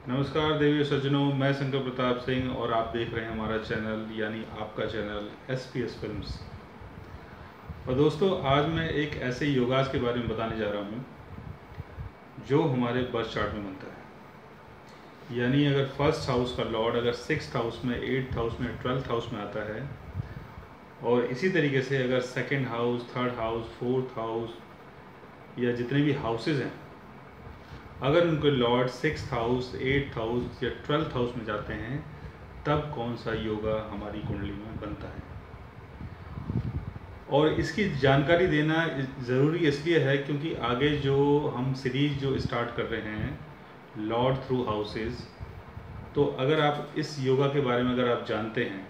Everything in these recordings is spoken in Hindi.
नमस्कार देवी सज्जनों, मैं शंकर प्रताप सिंह और आप देख रहे हैं हमारा चैनल यानी आपका चैनल SPS फिल्म्स। और दोस्तों, आज मैं एक ऐसे योगास के बारे में बताने जा रहा हूँ जो हमारे बर्थ चार्ट में बनता है। यानी अगर फर्स्ट हाउस का लॉर्ड अगर 6th हाउस में, 8th हाउस में, 12th हाउस में आता है, और इसी तरीके से अगर second house, third house, fourth house या जितने भी हाउसेज हैं, अगर उनके Lord 6th house, 8th house या 12th हाउस में जाते हैं, तब कौन सा योगा हमारी कुंडली में बनता है। और इसकी जानकारी देना ज़रूरी इसलिए है क्योंकि आगे जो हम सीरीज जो स्टार्ट कर रहे हैं लॉर्ड थ्रू हाउसेस, तो अगर आप इस योगा के बारे में अगर आप जानते हैं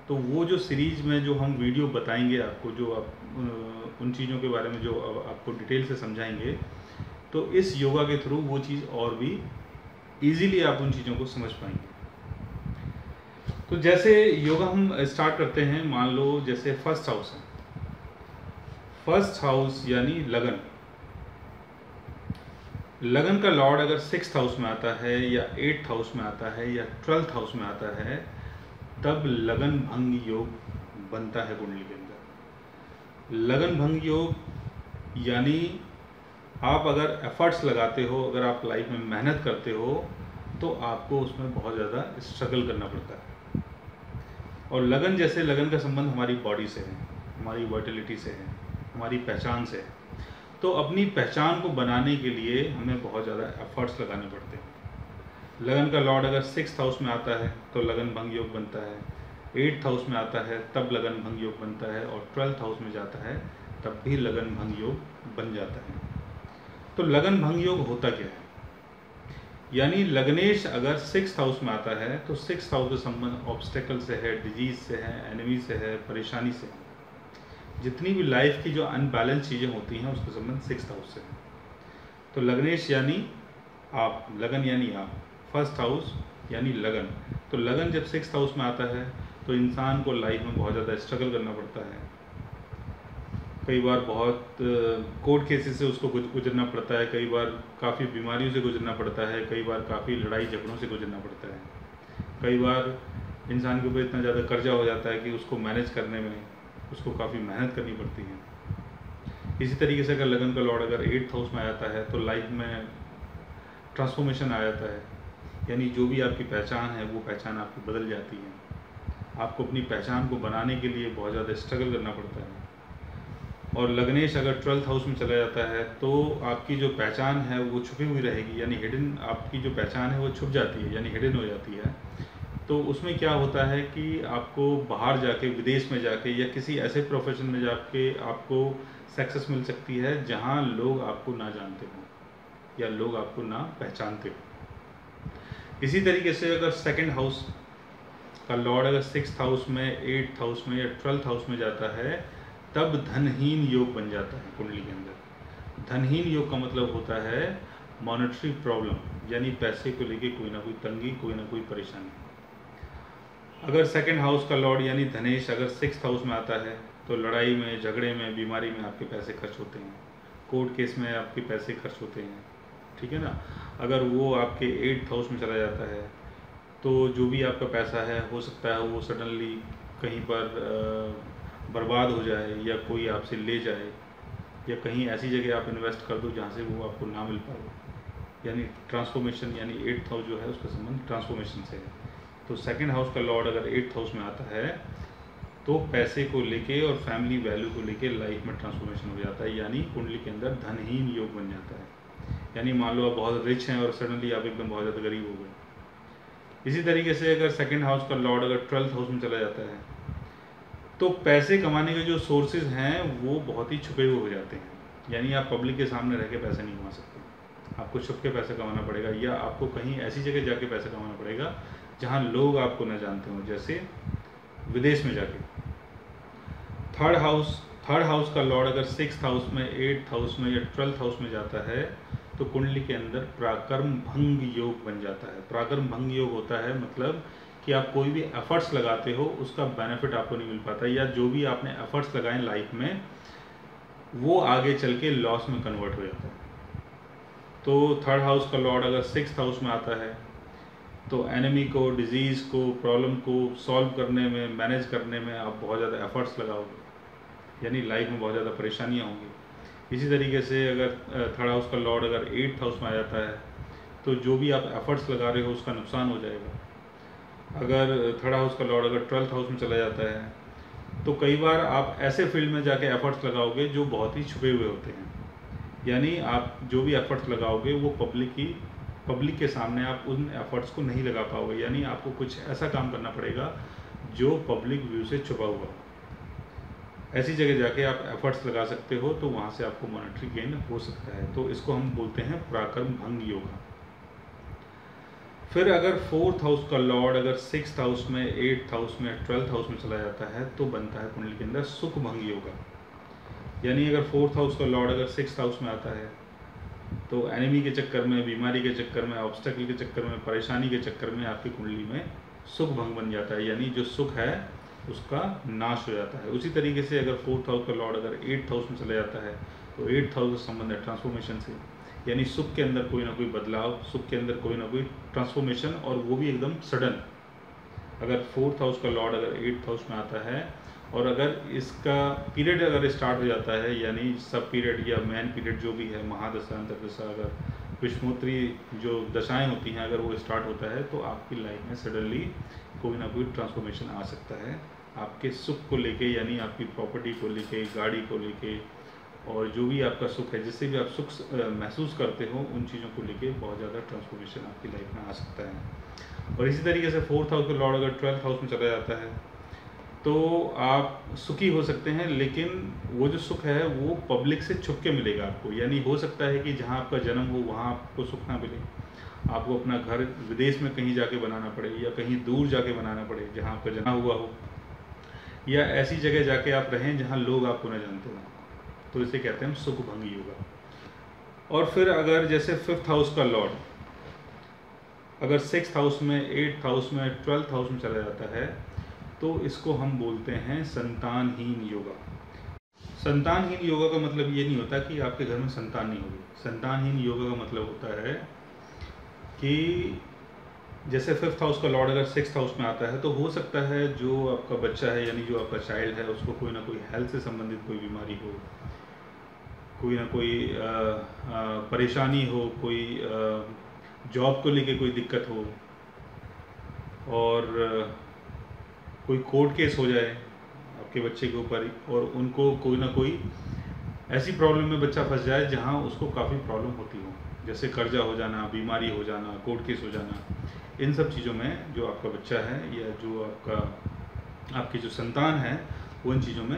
तो वो जो सीरीज में जो हम वीडियो बताएंगे आपको, जो आप उन चीज़ों के बारे में जो आपको डिटेल से समझाएंगे, तो इस योगा के थ्रू वो चीज़ और भी इजीली आप उन चीज़ों को समझ पाएंगे। तो जैसे योगा हम स्टार्ट करते हैं, मान लो जैसे फर्स्ट हाउस है। फर्स्ट हाउस यानी लगन। लगन का लॉर्ड अगर 6th हाउस में आता है या 8th हाउस में आता है या 12th हाउस में आता है, तब लगन भंग योग बनता है कुंडली के अंदर। लगन भंग योग यानी आप अगर एफर्ट्स लगाते हो, अगर आप लाइफ में मेहनत करते हो, तो आपको उसमें बहुत ज़्यादा स्ट्रगल करना पड़ता है। और लगन जैसे लगन का संबंध हमारी बॉडी से है, हमारी वर्टिलिटी से है, हमारी पहचान से है। तो अपनी पहचान को बनाने के लिए हमें बहुत ज़्यादा एफर्ट्स लगाने पड़ते हैं। लगन का लॉर्ड अगर 6th हाउस में आता है तो लगन भंग योग बनता है, 8th हाउस में आता है तब लगन भंग योग बनता है, और 12th हाउस में जाता है तब भी लगन भंग योग बन जाता है। तो लगन भंग योग होता क्या है? यानी लग्नेश अगर 6th हाउस में आता है तो 6th हाउस का संबंध ऑब्स्टेकल से है, डिजीज से है, एनिमी से है, परेशानी से है। जितनी भी लाइफ की जो अनबैलेंस चीज़ें होती हैं उसका संबंध 6th हाउस से है। तो लग्नेश यानी आप, लगन यानी आप, फर्स्ट हाउस यानी लगन। तो लगन जब 6th हाउस में आता है तो इंसान को लाइफ में बहुत ज़्यादा स्ट्रगल करना पड़ता है। कई बार बहुत कोर्ट केसेस से उसको गुजरना पड़ता है, कई बार काफ़ी बीमारियों से गुजरना पड़ता है, कई बार काफ़ी लड़ाई झगड़ों से गुजरना पड़ता है, कई बार इंसान के ऊपर इतना ज़्यादा कर्जा हो जाता है कि उसको मैनेज करने में उसको काफ़ी मेहनत करनी पड़ती है। इसी तरीके से अगर लगन का लॉर्ड अगर 8th हाउस में आता है तो लाइफ में ट्रांसफॉर्मेशन आ जाता है। यानी जो भी आपकी पहचान है वो पहचान आपकी बदल जाती है। आपको अपनी पहचान को बनाने के लिए बहुत ज़्यादा स्ट्रगल करना पड़ता है। और लग्नेश अगर 12th हाउस में चला जाता है तो आपकी जो पहचान है वो छुपी हुई रहेगी, यानी हिडन, आपकी जो पहचान है वो छुप जाती है, यानी हिडन हो जाती है। तो उसमें क्या होता है कि आपको बाहर जाके, विदेश में जाके या किसी ऐसे प्रोफेशन में जाके आपको सक्सेस मिल सकती है जहां लोग आपको ना जानते हो या लोग आपको ना पहचानते हो। इसी तरीके से अगर सेकंड हाउस का लॉर्ड अगर 6th हाउस में, 8th हाउस में या 12th हाउस में जाता है, तब धनहीन योग बन जाता है कुंडली के अंदर। धनहीन योग का मतलब होता है मॉनेटरी प्रॉब्लम, यानी पैसे को लेके कोई ना कोई तंगी, कोई ना कोई परेशानी। अगर सेकंड हाउस का लॉर्ड यानी धनेश अगर 6th हाउस में आता है तो लड़ाई में, झगड़े में, बीमारी में आपके पैसे खर्च होते हैं, कोर्ट केस में आपके पैसे खर्च होते हैं, ठीक है ना। अगर वो आपके 8th हाउस में चला जाता है तो जो भी आपका पैसा है हो सकता है वो सडनली कहीं पर बर्बाद हो जाए, या कोई आपसे ले जाए, या कहीं ऐसी जगह आप इन्वेस्ट कर दो जहाँ से वो आपको ना मिल पाए। यानी ट्रांसफॉर्मेशन, यानी 8th हाउस जो है उसका संबंध ट्रांसफॉर्मेशन से है। तो सेकंड हाउस का लॉर्ड अगर 8th हाउस में आता है तो पैसे को लेके और फैमिली वैल्यू को लेके लाइफ में ट्रांसफॉर्मेशन हो जाता है, यानी कुंडली के अंदर धनहीन योग बन जाता है। यानी मान लो आप बहुत रिच हैं और सडनली आप एकदम बहुत ज़्यादा गरीब हो गए। इसी तरीके से अगर सेकंड हाउस का लॉर्ड अगर 12th हाउस में चला जाता है तो पैसे कमाने के जो सोर्सेज हैं वो बहुत ही छुपे हुए हो जाते हैं। यानी आप पब्लिक के सामने रह के पैसे नहीं कमा सकते, आपको छुप के पैसे कमाना पड़ेगा, या आपको कहीं ऐसी जगह जाके पैसे कमाना पड़ेगा जहाँ लोग आपको न जानते हों, जैसे विदेश में जाके। थर्ड हाउस का लॉर्ड अगर 6th हाउस में, 8th हाउस में या 12th हाउस में जाता है तो कुंडली के अंदर प्राकर्म भंग योग बन जाता है। प्राकर्म भंग योग होता है मतलब कि आप कोई भी एफर्ट्स लगाते हो उसका बेनिफिट आपको नहीं मिल पाता, या जो भी आपने एफर्ट्स लगाए लाइफ में वो आगे चल के लॉस में कन्वर्ट हो जाता है। तो थर्ड हाउस का लॉर्ड अगर 6th हाउस में आता है तो एनिमी को, डिजीज़ को, प्रॉब्लम को सॉल्व करने में, मैनेज करने में आप बहुत ज़्यादा एफर्ट्स लगाओगे, यानी लाइफ में बहुत ज़्यादा परेशानियाँ होंगी। इसी तरीके से अगर थर्ड हाउस का लॉर्ड अगर 8th हाउस में आ जाता है तो जो भी आप एफर्ट्स लगा रहे हो उसका नुकसान हो जाएगा। अगर थर्ड हाउस का लॉर्ड अगर 12th हाउस में चला जाता है तो कई बार आप ऐसे फील्ड में जाके एफर्ट्स लगाओगे जो बहुत ही छुपे हुए होते हैं, यानी आप जो भी एफर्ट्स लगाओगे वो पब्लिक के सामने आप उन एफर्ट्स को नहीं लगा पाओगे, यानी आपको कुछ ऐसा काम करना पड़ेगा जो पब्लिक व्यू से छुपा हुआ हो। ऐसी जगह जाके आप एफर्ट्स लगा सकते हो तो वहाँ से आपको मॉनेटरी गेन हो सकता है। तो इसको हम बोलते हैं पराक्रम भंग योगा। फिर अगर 4th हाउस का लॉर्ड अगर 6th हाउस में, 8th हाउस में, 12th हाउस में चला जाता है तो बनता है कुंडली के अंदर सुख भंग योगा। यानी अगर 4th हाउस का लॉर्ड अगर 6th हाउस में आता है तो एनिमी के चक्कर में, बीमारी के चक्कर में, ऑब्स्टेकल के चक्कर में, परेशानी के चक्कर में आपकी कुंडली में सुख भंग बन जाता है, यानी जो सुख है उसका नाश हो जाता है। उसी तरीके से अगर 4th हाउस का लॉर्ड अगर 8th हाउस में चला जाता है तो 8th हाउस का संबंध है ट्रांसफॉर्मेशन से, यानी सुख के अंदर कोई ना कोई बदलाव, सुख के अंदर कोई ना कोई ट्रांसफॉर्मेशन, और वो भी एकदम सडन। अगर 4th हाउस का लॉर्ड अगर 8th हाउस में आता है और अगर इसका पीरियड अगर स्टार्ट हो जाता है, यानी सब पीरियड या मैन पीरियड जो भी है, महादशा, अंतर्दशा, अगर विषमोत्री जो दशाएं होती हैं अगर वो स्टार्ट होता है तो आपकी लाइफ में सडनली कोई ना कोई ट्रांसफॉर्मेशन आ सकता है आपके सुख को लेके, यानी आपकी प्रॉपर्टी को लेके, गाड़ी को लेके, और जो भी आपका सुख है, जिससे भी आप सुख महसूस करते हो, उन चीज़ों को लेके बहुत ज़्यादा ट्रांसफॉर्मेशन आपकी लाइफ में आ सकता है। और इसी तरीके से 4th हाउस का लॉर्ड अगर 12th हाउस में चला जाता है तो आप सुखी हो सकते हैं, लेकिन वो जो सुख है वो पब्लिक से छुप के मिलेगा आपको। यानी हो सकता है कि जहाँ आपका जन्म हो वहाँ आपको सुख ना मिले, आपको अपना घर विदेश में कहीं जाके बनाना पड़े, या कहीं दूर जाके बनाना पड़े जहाँ आपका जन्म हुआ हो, या ऐसी जगह जाके आप रहें जहाँ लोग आपको न जानते हों। तो इसे कहते हैं हम सुख भंगी योगा। और फिर अगर जैसे 5th हाउस का लॉर्ड अगर 6th हाउस में, 8th हाउस में, 12th हाउस में चला जाता है तो इसको हम बोलते हैं संतानहीन योगा। संतानहीन योगा का मतलब ये नहीं होता कि आपके घर में संतान नहीं होगी। संतानहीन योगा का मतलब होता है कि जैसे 5th हाउस का लॉर्ड अगर 6th हाउस में आता है तो हो सकता है जो आपका बच्चा है, यानी जो आपका चाइल्ड है, उसको कोई ना कोई हेल्थ से संबंधित कोई बीमारी हो, कोई ना कोई परेशानी हो, कोई जॉब को लेके कोई दिक्कत हो, और कोई कोर्ट केस हो जाए आपके बच्चे के ऊपर, और उनको कोई ना कोई ऐसी प्रॉब्लम में बच्चा फंस जाए जहाँ उसको काफ़ी प्रॉब्लम होती हो, जैसे कर्जा हो जाना, बीमारी हो जाना, कोर्ट केस हो जाना। इन सब चीज़ों में जो आपका बच्चा है या जो आपकी जो संतान है वो इन चीज़ों में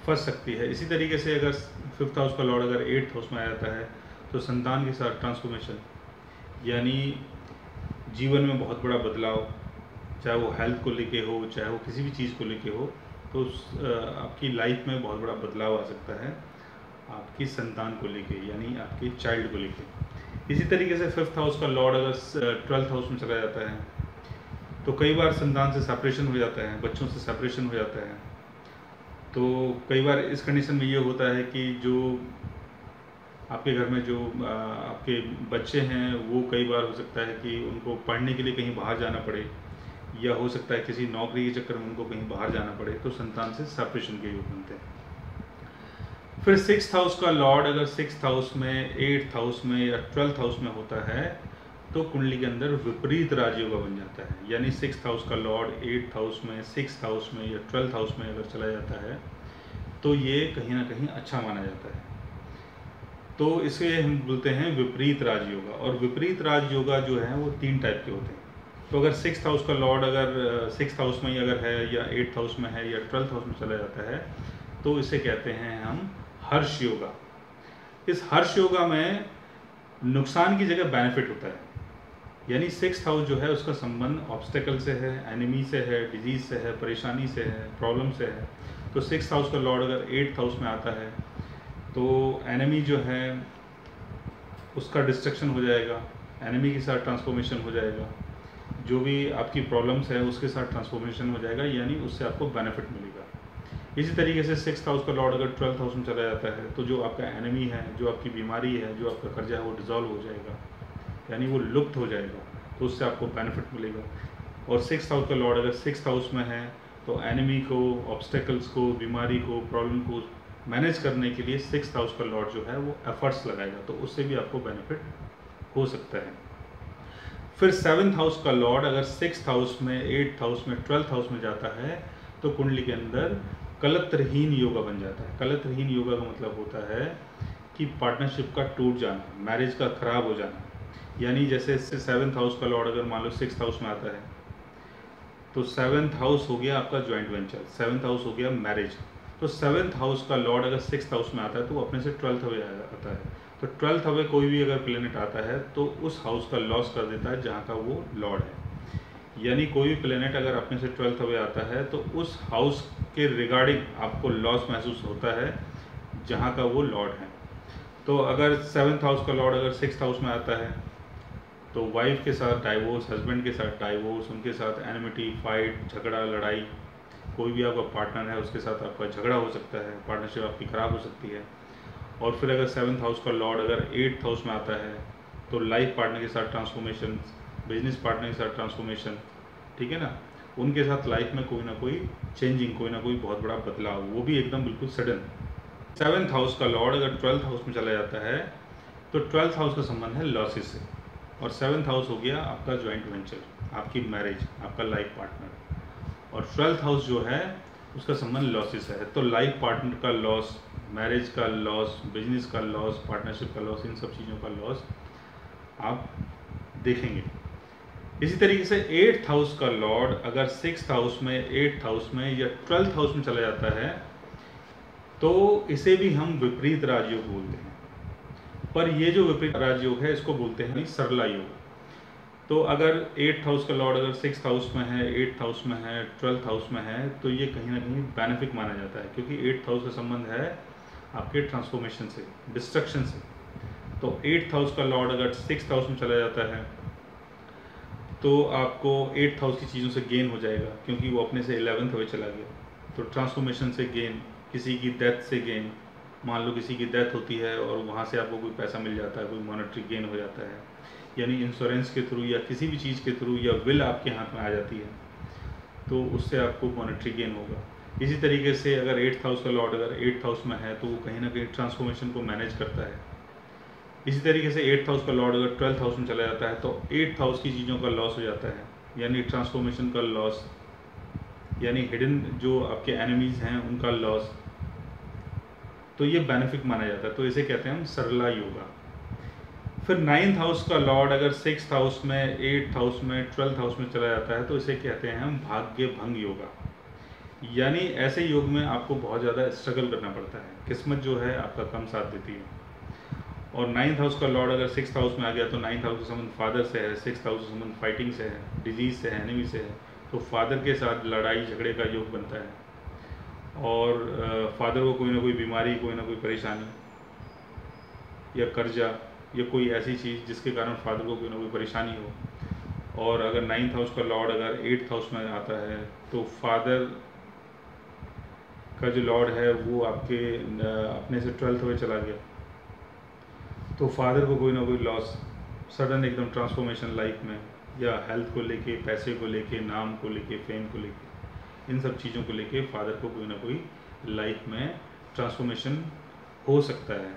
फंस सकती है। इसी तरीके से अगर 5th हाउस का लॉर्ड अगर 8th हाउस में आ जाता है तो संतान के साथ ट्रांसफॉर्मेशन, यानी जीवन में बहुत बड़ा बदलाव, चाहे वो हेल्थ को लेके हो, चाहे वो किसी भी चीज़ को लेके हो, तो आपकी लाइफ में बहुत बड़ा बदलाव आ सकता है आपकी संतान को लेके, यानी आपके चाइल्ड को लेके। इसी तरीके से 5th हाउस का लॉर्ड अगर 12th हाउस में चला जाता है तो कई बार संतान से सेपरेशन हो जाता है, बच्चों से सेपरेशन हो जाता है। तो कई बार इस कंडीशन में ये होता है कि जो आपके घर में जो आपके बच्चे हैं वो कई बार हो सकता है कि उनको पढ़ने के लिए कहीं बाहर जाना पड़े, या हो सकता है किसी नौकरी के चक्कर में उनको कहीं बाहर जाना पड़े, तो संतान से सेपरेशन के योग बनते हैं। फिर 6th हाउस का लॉर्ड अगर 6th हाउस में, 8th हाउस में या 12th हाउस में होता है तो कुंडली के अंदर विपरीत राजयोग बन जाता है। यानी 6th हाउस का लॉर्ड 8th हाउस में, 6th हाउस में या 12th हाउस में अगर चला जाता है तो ये कहीं ना कहीं अच्छा माना जाता है। तो इसे हम बोलते हैं विपरीत राजयोगा। और विपरीत राजयोगा जो है वो 3 टाइप के होते हैं। तो अगर 6th हाउस का लॉर्ड अगर 6th हाउस में ही अगर है, या 8th हाउस में है, या 12th हाउस में चला जाता है तो इसे कहते हैं हम हर्ष योगा। इस हर्ष योगा में नुकसान की जगह बेनिफिट होता है। यानी 6th हाउस जो है उसका संबंध ऑब्स्टेकल से है, एनिमी से है, डिजीज से है, परेशानी से है, प्रॉब्लम से है। तो 6th हाउस का लॉर्ड अगर 8th हाउस में आता है तो एनिमी जो है उसका डिस्ट्रक्शन हो जाएगा, एनिमी के साथ ट्रांसफॉर्मेशन हो जाएगा, जो भी आपकी प्रॉब्लम्स है उसके साथ ट्रांसफॉर्मेशन हो जाएगा, यानी उससे आपको बेनिफिट मिलेगा। इसी तरीके से 6th हाउस का लॉर्ड अगर 12th हाउस में चला जाता है तो जो आपका एनिमी है, जो आपकी बीमारी है, जो आपका कर्जा है वो डिज़ोल्व हो जाएगा, यानी वो लुप्त हो जाएगा, तो उससे आपको बेनिफिट मिलेगा। और 6th हाउस का लॉर्ड अगर 6th हाउस में है तो एनिमी को, ऑब्स्टेकल्स को, बीमारी को, प्रॉब्लम को मैनेज करने के लिए 6th हाउस का लॉर्ड जो है वो एफर्ट्स लगाएगा, तो उससे भी आपको बेनिफिट हो सकता है। फिर 7th हाउस का लॉर्ड अगर 6th हाउस में, 8th हाउस में, 12th हाउस में जाता है तो कुंडली के अंदर कलत्रहीन योगा बन जाता है। कलत्रहीन योगा का मतलब होता है कि पार्टनरशिप का टूट जाना, मैरिज का खराब हो जाना। यानी जैसे 7th हाउस का लॉर्ड अगर मान लो 6th हाउस में आता है तो 7th हाउस हो गया आपका जॉइंट वेंचर, 7th हाउस हो गया मैरिज। तो 7th हाउस का लॉर्ड अगर 6th हाउस में आता है तो वो अपने से 12th हाउस आता है। तो 12th हाउस कोई भी अगर प्लेनेट आता है तो उस हाउस का लॉस कर देता है जहाँ का वो लॉर्ड है। यानी कोई भी प्लेनेट अगर अपने से 12th हाउस आता है तो उस हाउस के रिगार्डिंग आपको लॉस महसूस होता है जहाँ का वो लॉर्ड है। तो अगर 7th हाउस का लॉर्ड अगर 6th हाउस में आता है तो वाइफ के साथ डाइवोर्स, हस्बैंड के साथ डाइवोर्स, उनके साथ एनिमिटी, फाइट, झगड़ा, लड़ाई, कोई भी आपका पार्टनर है उसके साथ आपका झगड़ा हो सकता है, पार्टनरशिप आपकी ख़राब हो सकती है। और फिर अगर 7th हाउस का लॉर्ड अगर 8th हाउस में आता है तो लाइफ पार्टनर के साथ ट्रांसफॉर्मेशन, बिजनेस पार्टनर के साथ ट्रांसफॉर्मेशन, ठीक है ना, उनके साथ लाइफ में कोई ना कोई चेंजिंग, कोई ना कोई बहुत बड़ा बदलाव, वो भी एकदम बिल्कुल सडन। 7th हाउस का लॉर्ड अगर 12th हाउस में चला जाता है तो 12th हाउस का संबंध है लॉसेस से, और 7th हाउस हो गया आपका जॉइंट वेंचर, आपकी मैरिज, आपका लाइफ पार्टनर। और 12th हाउस जो है उसका संबंध लॉसेस है। तो लाइफ पार्टनर का लॉस, मैरिज का लॉस, बिजनेस का लॉस, पार्टनरशिप का लॉस, इन सब चीज़ों का लॉस आप देखेंगे। इसी तरीके से 8th हाउस का लॉर्ड अगर 6th हाउस में, 8th हाउस में या 12th हाउस में चला जाता है तो इसे भी हम विपरीत राजयोग बोलते हैं। पर ये जो विपरीत राजयोग है इसको बोलते हैं सरला योग। तो अगर 8th हाउस का लॉर्ड अगर 6th हाउस में है, 8th हाउस में है, 12th हाउस में है तो ये कहीं ना कहीं बेनिफिक माना जाता है, क्योंकि 8th हाउस का संबंध है आपके ट्रांसफॉर्मेशन से, डिस्ट्रक्शन से। तो 8th हाउस का लॉर्ड अगर 6th हाउस में चला जाता है तो आपको 8th हाउस की चीज़ों से गेन हो जाएगा, क्योंकि वो अपने से 11th हाउस चला गया। तो ट्रांसफॉर्मेशन से गेन, किसी की डेथ से गेन, मान लो किसी की डेथ होती है और वहाँ से आपको कोई पैसा मिल जाता है, कोई मॉनेटरी गेन हो जाता है, यानी इंश्योरेंस के थ्रू या किसी भी चीज़ के थ्रू, या विल आपके हाथ में आ जाती है तो उससे आपको मॉनेटरी गेन होगा। इसी तरीके से अगर 8th हाउस का लॉर्ड अगर 8th हाउस में है तो वो कहीं ना कहीं ट्रांसफॉर्मेशन को मैनेज करता है। इसी तरीके से 8th हाउस का लॉर्ड अगर 12th हाउस में चला जाता है तो 8th हाउस की चीज़ों का लॉस हो जाता है, यानी ट्रांसफॉर्मेशन का लॉस, यानी हिडन जो आपके एनिमीज़ हैं उनका लॉस। तो ये बेनिफिक माना जाता है, तो इसे कहते हैं हम सरला योगा। फिर 9th हाउस का लॉर्ड अगर 6th हाउस में, 8th हाउस में, 12th हाउस में चला जाता है तो इसे कहते हैं हम भाग्य भंग योगा। यानी ऐसे योग में आपको बहुत ज़्यादा स्ट्रगल करना पड़ता है, किस्मत जो है आपका कम साथ देती है। और 9th हाउस का लॉर्ड अगर 6th हाउस में आ गया तो 9th हाउस का संबंध फादर से है, 6th हाउस का संबंध फाइटिंग से है, डिजीज से है, एनिमी से है। तो फादर के साथ लड़ाई झगड़े का योग बनता है, और फादर को कोई ना कोई बीमारी, कोई ना कोई परेशानी या कर्जा या कोई ऐसी चीज़ जिसके कारण फादर को कोई ना कोई परेशानी हो। और अगर 9th हाउस का लॉर्ड अगर 8th हाउस में आता है तो फादर का जो लॉर्ड है वो आपके अपने से 12th में चला गया, तो फादर को कोई ना कोई लॉस, सडन एकदम ट्रांसफॉर्मेशन लाइफ में, या हेल्थ को लेके, पैसे को लेके, नाम को लेके, फेम को लेके, इन सब चीज़ों को लेके फादर को कोई ना कोई लाइफ में ट्रांसफॉर्मेशन हो सकता है।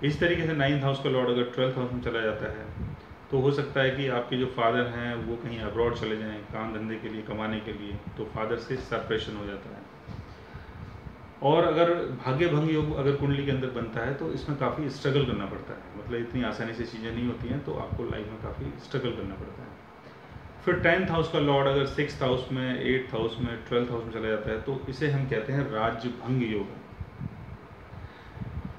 इस तरीके से 9th हाउस का लॉर्ड अगर 12th हाउस में चला जाता है तो हो सकता है कि आपके जो फादर हैं वो कहीं अब्रॉड चले जाएं काम धंधे के लिए, कमाने के लिए, तो फादर से सेपरेशन हो जाता है। और अगर भाग्य भंग योग अगर कुंडली के अंदर बनता है तो इसमें काफ़ी स्ट्रगल करना पड़ता है, मतलब इतनी आसानी से चीज़ें नहीं होती हैं, तो आपको लाइफ में काफ़ी स्ट्रगल करना पड़ता है। फिर 10th हाउस का लॉर्ड अगर 6th हाउस में, 8th हाउस में, 12th हाउस में चला जाता है तो इसे हम कहते हैं राजभंग योगा।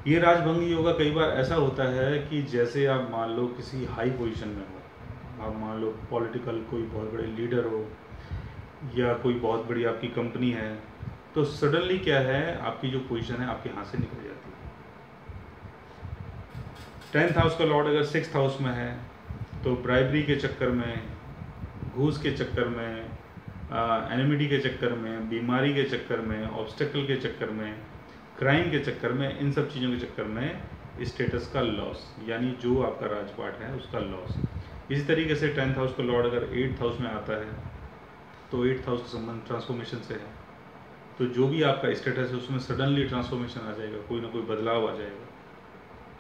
ये राजभंग योगा कई बार ऐसा होता है कि जैसे आप मान लो किसी हाई पोजीशन में हो, आप मान लो पॉलिटिकल कोई बहुत बड़े लीडर हो, या कोई बहुत बड़ी आपकी कंपनी है, तो सडनली क्या है आपकी जो पोजीशन है आपके हाथ से निकल जाती है। 10th हाउस का लॉर्ड अगर 6th हाउस में है तो ब्राइबरी के चक्कर में, घूस के चक्कर में, एनिमिटी के चक्कर में, बीमारी के चक्कर में, ऑब्स्टेकल के चक्कर में, क्राइम के चक्कर में, इन सब चीज़ों के चक्कर में स्टेटस का लॉस, यानी जो आपका राजपाट है उसका लॉस। इसी तरीके से 10th हाउस का लॉर्ड अगर 8th हाउस में आता है तो 8th हाउस का संबंध ट्रांसफॉर्मेशन से है, तो जो भी आपका स्टेटस है उसमें सडनली ट्रांसफॉर्मेशन आ जाएगा, कोई ना कोई बदलाव आ जाएगा,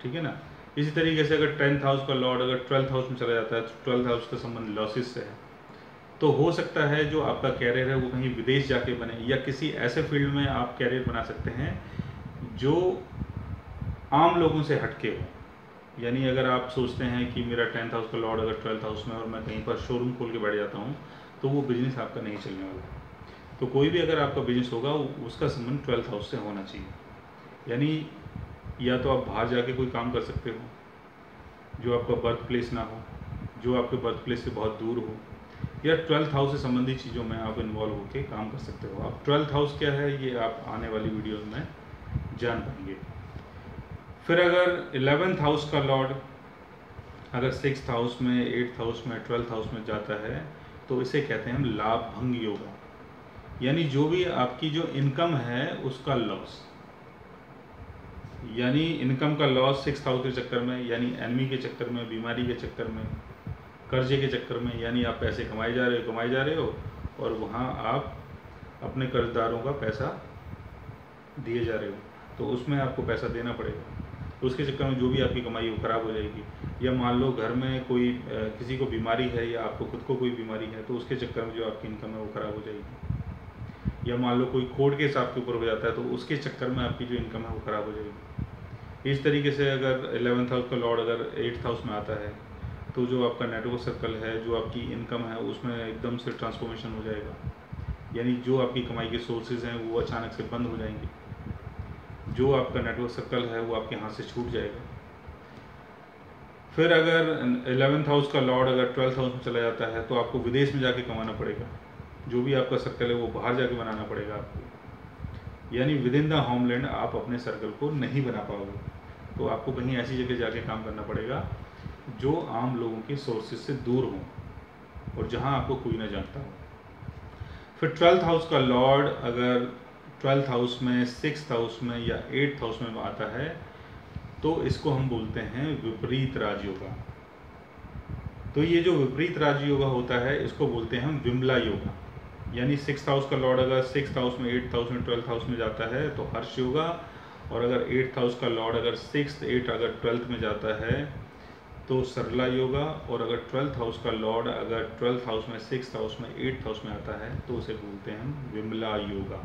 ठीक है ना। इसी तरीके से अगर 10th हाउस का लॉर्ड अगर 12th हाउस में चला जाता है तो 12th हाउस का संबंध लॉसेस से है, तो हो सकता है जो आपका कैरियर है वो कहीं विदेश जाके बने या किसी ऐसे फील्ड में आप कैरियर बना सकते हैं जो आम लोगों से हटके हो। यानी अगर आप सोचते हैं कि मेरा 10th हाउस का लॉर्ड अगर 12th हाउस में और मैं कहीं पर शोरूम खोल के बैठ जाता हूँ तो वो बिजनेस आपका नहीं चलने वाला है। तो कोई भी अगर आपका बिजनेस होगा उसका संबंध 12th हाउस से होना चाहिए। यानी या तो आप बाहर जाके कोई काम कर सकते हो जो आपका बर्थ प्लेस ना हो, जो आपके बर्थ प्लेस से बहुत दूर हो, या 12th हाउस से संबंधित चीज़ों में आप इन्वॉल्व होकर काम कर सकते हो। अब 12th हाउस क्या है ये आप आने वाली वीडियोस में जान पाएंगे। फिर अगर 11th हाउस का लॉर्ड अगर 6th हाउस में, 8th हाउस में, 12th हाउस में जाता है तो इसे कहते हैं हम लाभ भंग योगा। यानी जो भी आपकी जो इनकम है उसका लॉस, यानी इनकम का लॉस 6th हाउस के चक्कर में, यानी एनिमी के चक्कर में, बीमारी के चक्कर में, कर्जे के चक्कर में, यानी आप पैसे कमाए जा रहे हो और वहाँ आप अपने कर्जदारों का पैसा दिए जा रहे हो, तो उसमें आपको पैसा देना पड़ेगा। तो उसके चक्कर में जो भी आपकी कमाई वो ख़राब हो जाएगी। या मान लो घर में कोई किसी को बीमारी है या आपको खुद को कोई बीमारी है तो उसके चक्कर में जो आपकी इनकम है वो ख़राब हो जाएगी। या मान लो कोई कोर्ट के हिसाब के ऊपर हो जाता है तो उसके चक्कर में आपकी जो इनकम है वो ख़राब हो जाएगी। इस तरीके से अगर 11th हाउस का लॉर्ड अगर 8th हाउस में आता है तो जो आपका नेटवर्क सर्कल है, जो आपकी इनकम है उसमें एकदम से ट्रांसफॉर्मेशन हो जाएगा। यानी जो आपकी कमाई के सोर्सेज हैं वो अचानक से बंद हो जाएंगे, जो आपका नेटवर्क सर्कल है वो आपके हाथ से छूट जाएगा। फिर अगर 11th हाउस का लॉर्ड अगर 12th हाउस में चला जाता है तो आपको विदेश में जाके कमाना पड़ेगा, जो भी आपका सर्कल है वो बाहर जाके बनाना पड़ेगा आपको। यानी विद इन द होमलैंड आप अपने सर्कल को नहीं बना पाओगे, तो आपको कहीं ऐसी जगह जाके काम करना पड़ेगा जो आम लोगों के सोर्सेज से दूर हो और जहां आपको कोई ना जानता हो। फिर 12th हाउस का लॉर्ड अगर 12th हाउस में, 6th हाउस में या 8th हाउस में आता है तो इसको हम बोलते हैं विपरीत राजयोगा। तो ये जो विपरीत राजयोगा होता है इसको बोलते हैं हम विमला योगा। यानी 6th हाउस का लॉर्ड अगर 6th हाउस में, 8th हाउस में, 12th हाउस में जाता है तो हर्ष योगा, और अगर 8th हाउस का लॉर्ड अगर 6th, 8 अगर 12th में जाता है तो सरला योगा, और अगर 12th हाउस का लॉर्ड अगर 12th हाउस में, 6th हाउस में, 8th हाउस में आता है तो उसे बोलते हैं हम विमला योगा।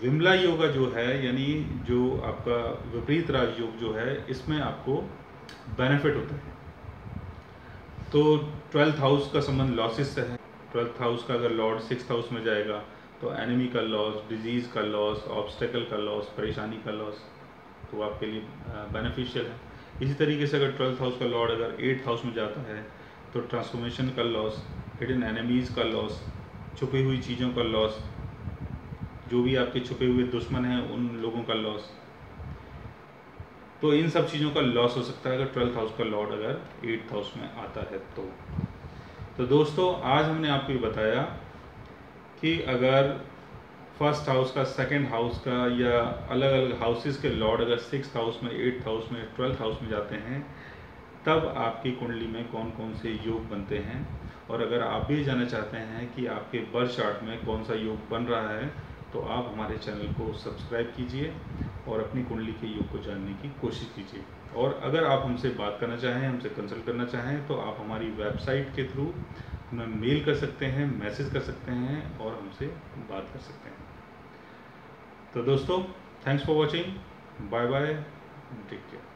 विमला योगा जो है यानी जो आपका विपरीत राजयोग जो है इसमें आपको बेनिफिट होता है। तो 12th हाउस का संबंध लॉसेस से है। 12th हाउस का अगर लॉर्ड 6th हाउस में जाएगा तो एनिमी का लॉस, डिजीज़ का लॉस, ऑब्स्टेकल का लॉस, परेशानी का लॉस, तो आपके लिए बेनिफिशियल है। इसी तरीके से अगर 12th हाउस का लॉर्ड अगर 8th हाउस में जाता है तो ट्रांसफॉर्मेशन का लॉस, हिडन एनिमीज़ का लॉस, छुपी हुई चीज़ों का लॉस, जो भी आपके छुपे हुए दुश्मन हैं उन लोगों का लॉस, तो इन सब चीज़ों का लॉस हो सकता है अगर 12th हाउस का लॉर्ड अगर 8th हाउस में आता है तो दोस्तों आज हमने आपको ये बताया कि अगर फर्स्ट हाउस का, सेकंड हाउस का या अलग अलग हाउसेस के लॉर्ड अगर 6th हाउस में, 8th हाउस में, 12th हाउस में जाते हैं तब आपकी कुंडली में कौन कौन से योग बनते हैं। और अगर आप भी जानना चाहते हैं कि आपके बर्थ चार्ट में कौन सा योग बन रहा है तो आप हमारे चैनल को सब्सक्राइब कीजिए और अपनी कुंडली के योग को जानने की कोशिश कीजिए। और अगर आप हमसे बात करना चाहें, हमसे कंसल्ट करना चाहें तो आप हमारी वेबसाइट के थ्रू हमें मेल कर सकते हैं, मैसेज कर सकते हैं और हमसे बात कर सकते हैं। तो दोस्तों thanks for watching, bye bye, take care.